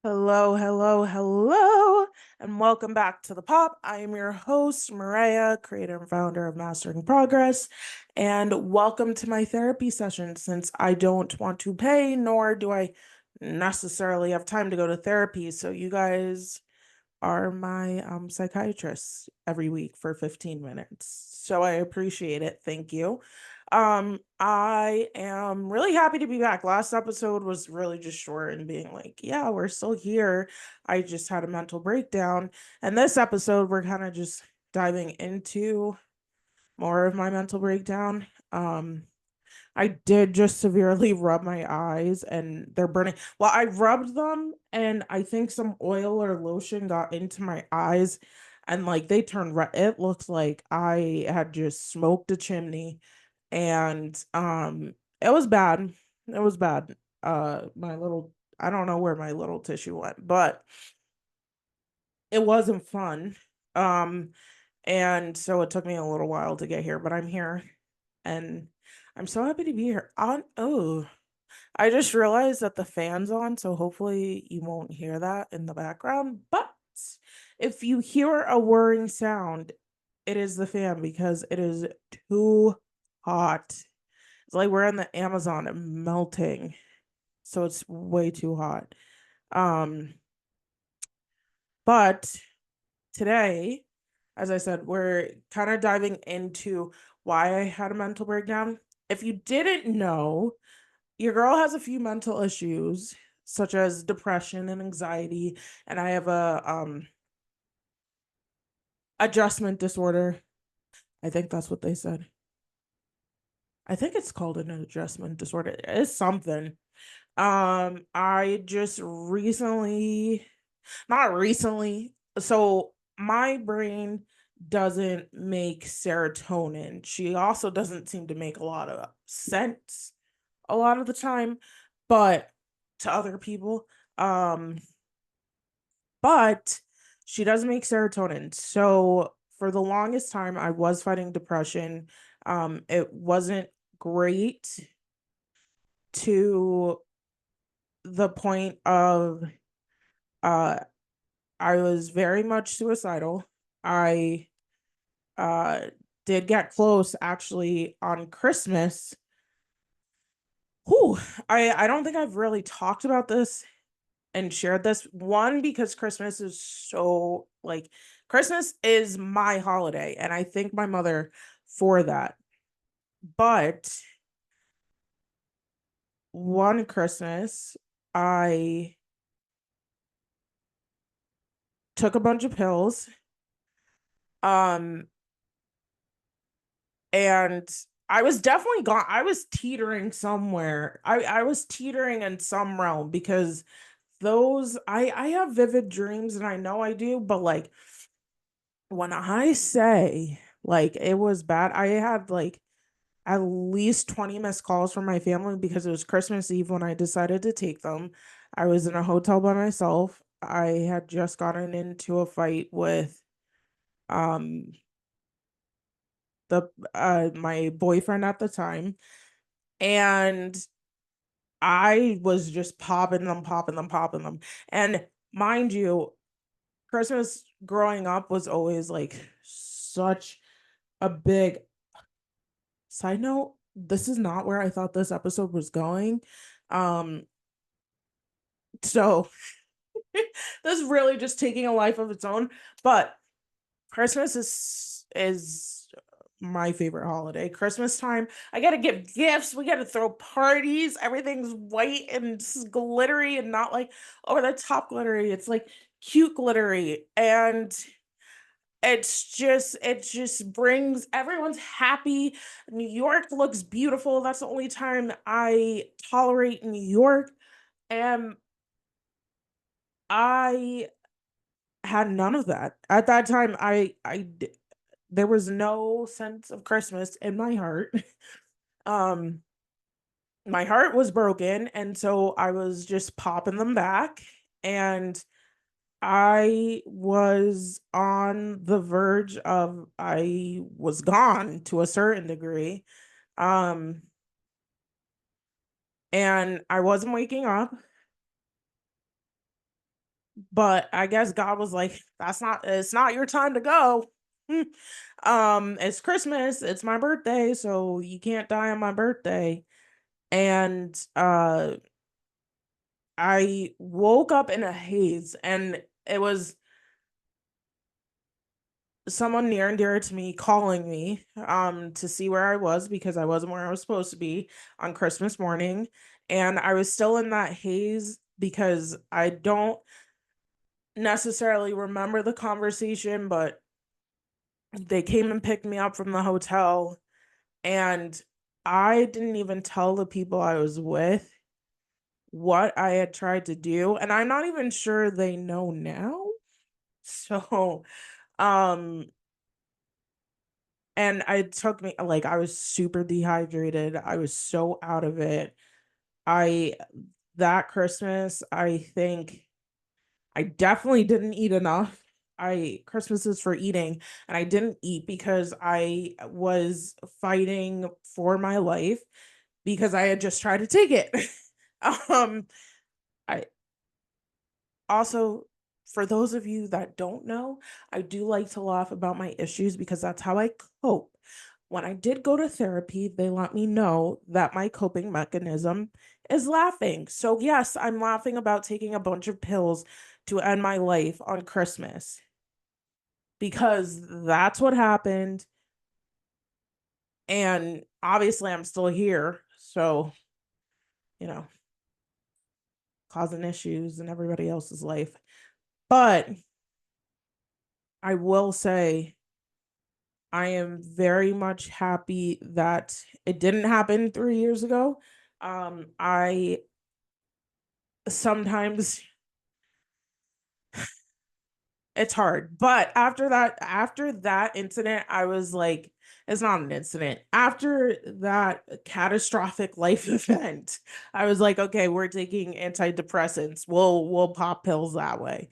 Hello, hello, hello, and welcome back to the Pop. I am your host, Moraya, creator and founder of Mastering Progress, and welcome to my therapy session. Since I don't want to pay, nor do I necessarily have time to go to therapy, so you guys are my psychiatrists every week for 15 minutes. So I appreciate it. Thank you. I am really happy to be back. Last episode was really just short and being like, yeah, we're still here. I just had a mental breakdown. And this episode, we're kind of just diving into more of my mental breakdown. I did just severely rub my eyes and they're burning. Well, I rubbed them and I think some oil or lotion got into my eyes and like they turned red. It looks like I had just smoked a chimney and it was bad. It was bad. My little I don't know where my little tissue went, but it wasn't fun. Um and so it took me a little while to get here, but I'm here and I'm so happy to be here. I just realized that the fan's on, so hopefully you won't hear that in the background. But if you hear a whirring sound, it is the fan because it is too hot. It's like we're in the Amazon and melting, so it's way too hot. Um, but today, as I said, we're kind of diving into why I had a mental breakdown. If you didn't know, your girl has a few mental issues, such as depression and anxiety, and I have a adjustment disorder. I think that's what they said. I think it's called an adjustment disorder. It's something. I just recently, not recently, so my brain doesn't make serotonin. She also doesn't seem to make a lot of sense a lot of the time, but to other people. Um, but she does make serotonin. So for the longest time, I was fighting depression. It wasn't great to the point of uh I was very much suicidal. I uh did get close actually on Christmas. Whew, I don't think I've really talked about this and shared this. One, because Christmas is so like Christmas is my holiday, and I thank my mother for that. But one Christmas, I took a bunch of pills, um, and I was definitely gone. I was teetering somewhere. I was teetering in some realm because those I have vivid dreams and I know I do, but like when I say like it was bad, I had like at least 20 missed calls from my family because it was Christmas Eve when I decided to take them. I was in a hotel by myself. I had just gotten into a fight with um the my boyfriend at the time, and I was just popping them, popping them, popping them. And mind you, Christmas growing up was always like such a big side note. This is not where I thought this episode was going. Um, so this is really just taking a life of its own. But Christmas is my favorite holiday. Christmas time, I gotta give gifts. We gotta throw parties. Everything's white and glittery and not like over the top glittery. It's like cute glittery, and it just brings everyone's happy. New York looks beautiful. That's the only time I tolerate New York. And I had none of that. At that time, there was no sense of Christmas in my heart. Um, my heart was broken, and so I was just popping them back, and I was on the verge of I was gone to a certain degree. Um, and I wasn't waking up. But I guess God was like, it's not your time to go. It's Christmas, it's my birthday, so you can't die on my birthday. And I woke up in a haze, and it was someone near and dear to me calling me to see where I was because I wasn't where I was supposed to be on Christmas morning. And I was still in that haze because I don't necessarily remember the conversation, but they came and picked me up from the hotel, and I didn't even tell the people I was with what I had tried to do, and I'm not even sure they know now. So, um, and it took me, like, I was super dehydrated. I was so out of it. I That Christmas, I think I definitely didn't eat enough. I Christmas is for eating, and I didn't eat because I was fighting for my life because I had just tried to take it. um, I also, for those of you that don't know, I do like to laugh about my issues because that's how I cope. When I did go to therapy, they let me know that my coping mechanism is laughing. So, yes, I'm laughing about taking a bunch of pills to end my life on Christmas because that's what happened. And obviously, I'm still here. So, you know, causing issues in everybody else's life. But I will say, I am very much happy that it didn't happen 3 years ago. I sometimes it's hard, but after that incident, I was like, it's not an incident. After that catastrophic life event, I was like, okay, we're taking antidepressants. We'll pop pills that way.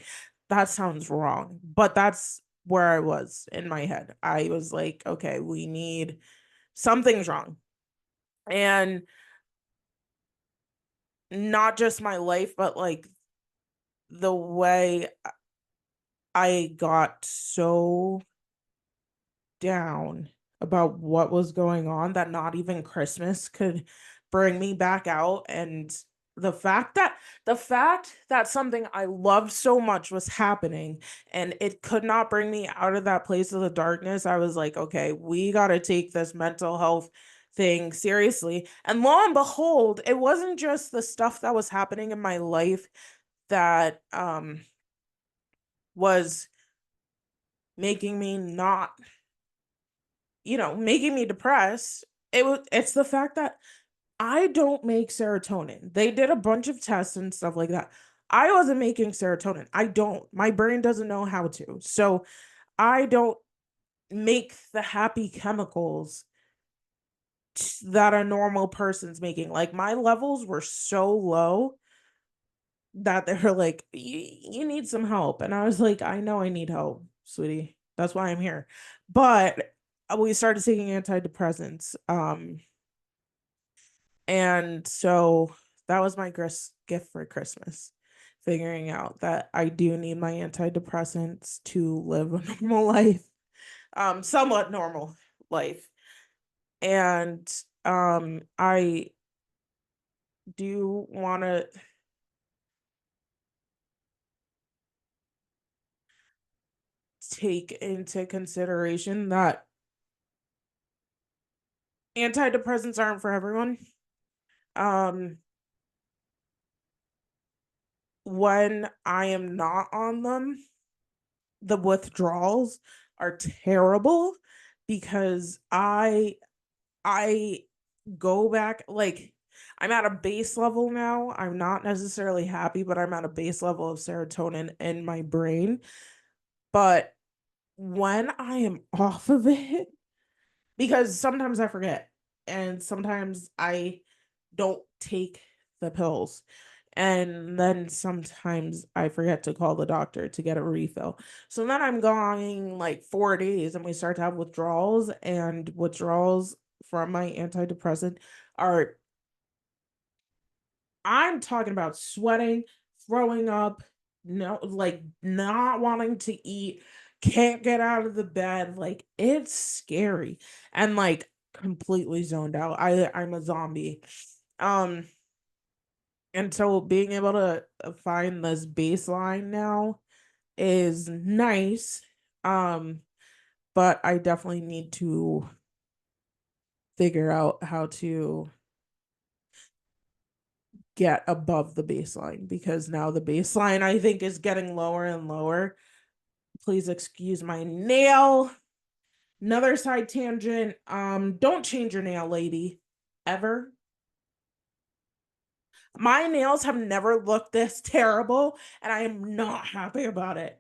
That sounds wrong, but that's where I was in my head. I was like, okay, we need something's wrong. And not just my life, but like the way I got so down about what was going on that not even Christmas could bring me back out. And the fact that something I loved so much was happening and it could not bring me out of that place of the darkness, I was like, okay, we got to take this mental health thing seriously. And lo and behold, it wasn't just the stuff that was happening in my life that was making me not, making me depressed. It's the fact that I don't make serotonin. They did a bunch of tests and stuff like that. I wasn't making serotonin. I don't. My brain doesn't know how to. So I don't make the happy chemicals that a normal person's making. Like my levels were so low that they were like, you need some help. And I was like, I know I need help, sweetie. That's why I'm here. But we started taking antidepressants. And so that was my gift for Christmas, figuring out that I do need my antidepressants to live a normal life, somewhat normal life. And I do want to take into consideration that antidepressants aren't for everyone. Um, when I am not on them, the withdrawals are terrible because I go back, like, I'm at a base level now. I'm not necessarily happy, but I'm at a base level of serotonin in my brain. But when I am off of it, because sometimes I forget and sometimes I don't take the pills. And then sometimes I forget to call the doctor to get a refill. So then I'm going like 4 days and we start to have withdrawals, and withdrawals from my antidepressant are, I'm talking about sweating, throwing up. no, like not wanting to eat, can't get out of the bed. Like it's scary and like completely zoned out. I'm a zombie. Um, and so being able to find this baseline now is nice. Um, but I definitely need to figure out how to get above the baseline because now the baseline I think is getting lower and lower. Please excuse my nail. Another side tangent. Don't change your nail, lady. Ever. My nails have never looked this terrible, and I am not happy about it.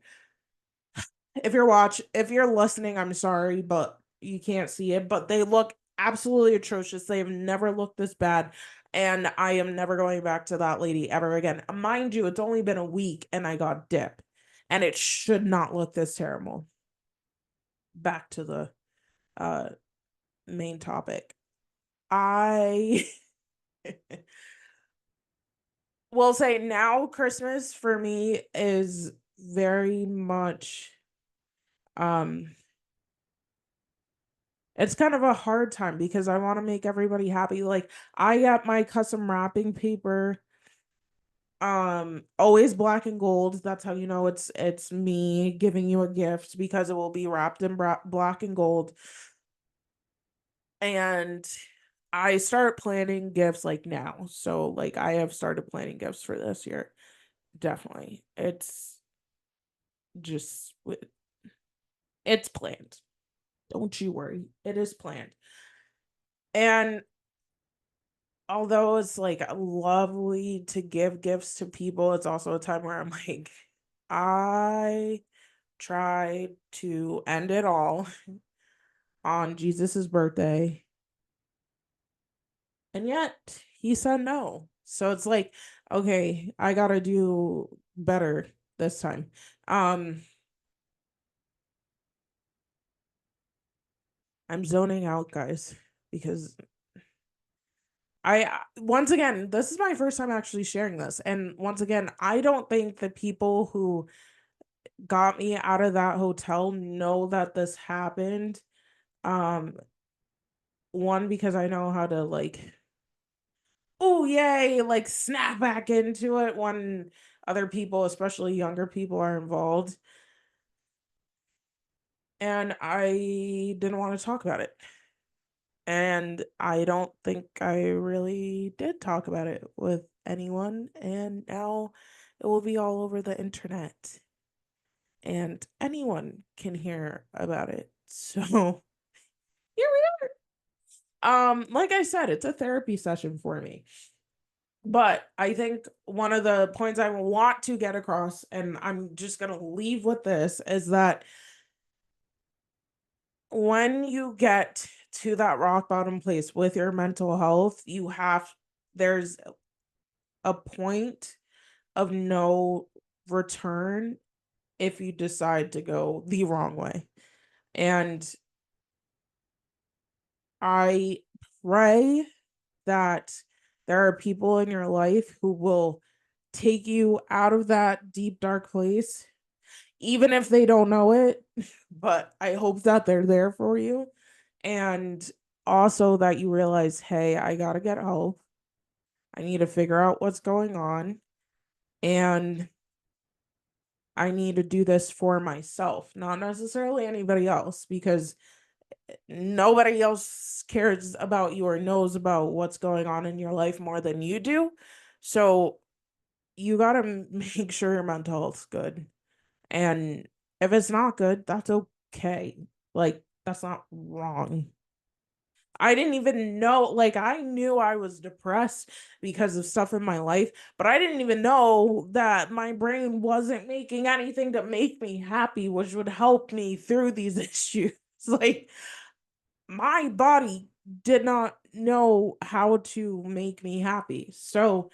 If you're listening, I'm sorry, but you can't see it, but they look absolutely atrocious. They have never looked this bad, and I am never going back to that lady ever again. Mind you, it's only been a week and I got dip, and it should not look this terrible. Back to the uh main topic. I will say now Christmas for me is very much um it's kind of a hard time because I want to make everybody happy. Like I got my custom wrapping paper, always black and gold. That's how you know it's me giving you a gift because it will be wrapped in black and gold. And I start planning gifts like now. So like I have started planning gifts for this year. Definitely. Just it's planned. Don't you worry. It is planned. And although it's like lovely to give gifts to people, it's also a time where I'm like, I tried to end it all on Jesus's birthday, and yet he said no. So it's like, okay, I gotta do better this time. Um, I'm zoning out, guys, because I once again, this is my first time actually sharing this. And once again, I don't think the people who got me out of that hotel know that this happened. Um, one, because I know how to like, oh yay, like snap back into it when other people, especially younger people, are involved. And I didn't want to talk about it. And I don't think I really did talk about it with anyone. And now it will be all over the internet. And anyone can hear about it. So here we are. Like I said, it's a therapy session for me. But I think one of the points I want to get across, and I'm just gonna leave with this, is that when you get to that rock bottom place with your mental health, there's a point of no return if you decide to go the wrong way. And I pray that there are people in your life who will take you out of that deep, dark place, even if they don't know it. But I hope that they're there for you. And also that you realize, hey, I got to get help. I need to figure out what's going on. And I need to do this for myself, not necessarily anybody else, because nobody else cares about you or knows about what's going on in your life more than you do. So you got to make sure your mental health's good. And if it's not good, that's okay. Like, that's not wrong. I didn't even know, like, I knew I was depressed because of stuff in my life, but I didn't even know that my brain wasn't making anything to make me happy, which would help me through these issues. Like, my body did not know how to make me happy. So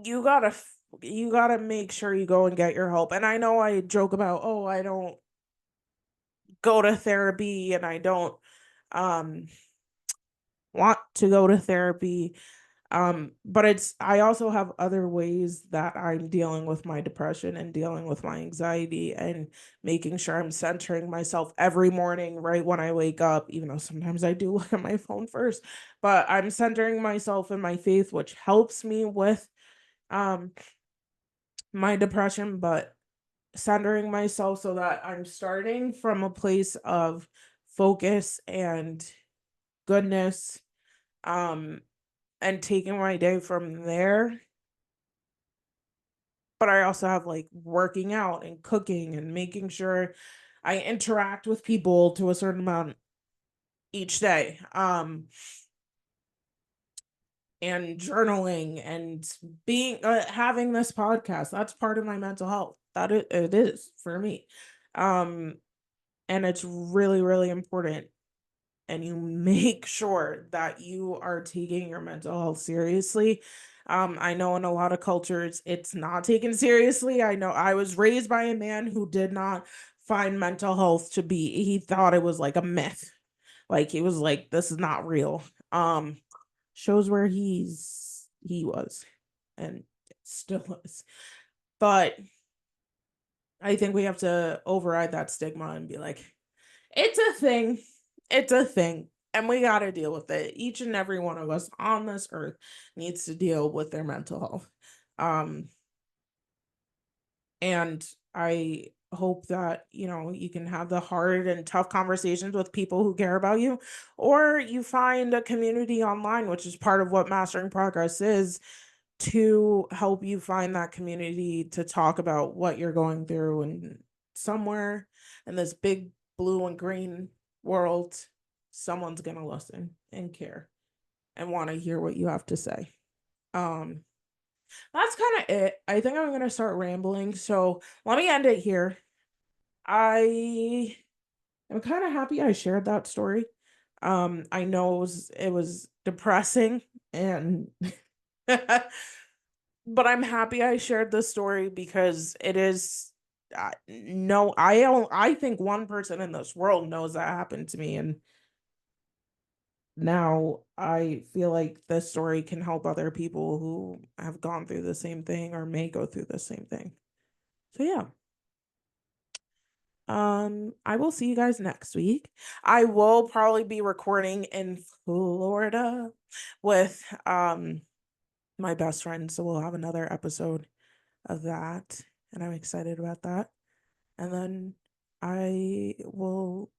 you gotta make sure you go and get your help. And I know I joke about, oh, I don't go to therapy and I don't um want to go to therapy. But I also have other ways that I'm dealing with my depression and dealing with my anxiety and making sure I'm centering myself every morning right when I wake up, even though sometimes I do look at my phone first, but I'm centering myself in my faith, which helps me with um my depression, but centering myself so that I'm starting from a place of focus and goodness, um, and taking my day from there. But I also have like working out and cooking and making sure I interact with people to a certain amount each day. And journaling and being having this podcast, that's part of my mental health. It is for me. Um, and it's really, really important. And you make sure that you are taking your mental health seriously. I know in a lot of cultures it's not taken seriously. I know I was raised by a man who did not find mental health to be, he thought it was like a myth. Like he was like, this is not real. Shows where he was and still is. But I think we have to override that stigma and be like, it's a thing. It's a thing. And we got to deal with it. Each and every one of us on this earth needs to deal with their mental health. Um, and I hope that, you can have the hard and tough conversations with people who care about you, or you find a community online, which is part of what Mastering Progress is, to help you find that community to talk about what you're going through. And somewhere in this big blue and green world, someone's going to listen and care and want to hear what you have to say. Um, that's kind of it. I think I'm going to start rambling. So let me end it here. I am kind of happy I shared that story. I know it was depressing and but I'm happy I shared this story because it is no, I think one person in this world knows that happened to me, and now I feel like this story can help other people who have gone through the same thing or may go through the same thing. So yeah. I will see you guys next week. I will probably be recording in Florida with my best friend, so we'll have another episode of that, and I'm excited about that. And then I will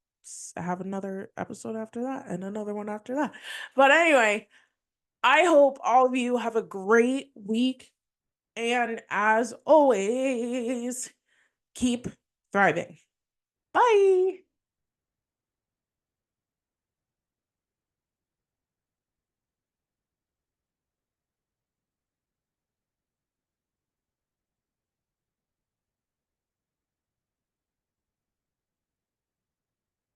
have another episode after that and another one after that. But anyway, I hope all of you have a great week. And as always, keep thriving. Bye.